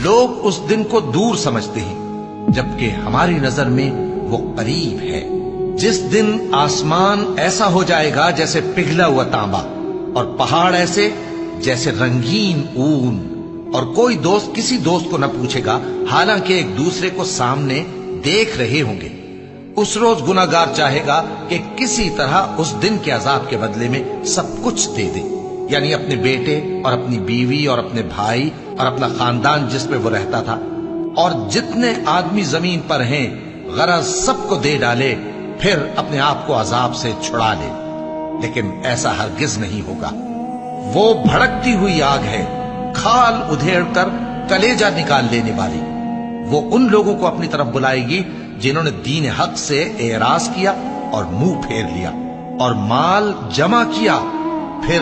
لوگ اس دن کو دور سمجھتے ہیں جبکہ ہماری نظر میں وہ قریب ہے، جس دن آسمان ایسا ہو جائے گا جیسے پگھلا ہوا تانبا، اور پہاڑ ایسے جیسے رنگین اون، اور کوئی دوست کسی دوست کو نہ پوچھے گا حالانکہ ایک دوسرے کو سامنے دیکھ رہے ہوں گے۔ اس روز گناہگار چاہے گا کہ کسی طرح اس دن کے عذاب کے بدلے میں سب کچھ دے دے، یعنی اپنے بیٹے اور اپنی بیوی اور اپنے بھائی اور اپنا خاندان جس میں وہ رہتا تھا، اور جتنے آدمی زمین پر ہیں غرض سب کو دے ڈالے، پھر اپنے آپ کو عذاب سے چھڑا لے۔ لیکن ایسا ہرگز نہیں ہوگا۔ وہ بھڑکتی ہوئی آگ ہے، کھال ادھیڑ کر کلیجہ نکال لینے والی۔ وہ ان لوگوں کو اپنی طرف بلائے گی جنہوں نے دین حق سے اعراض کیا اور منہ پھیر لیا اور مال جمع کیا، پھر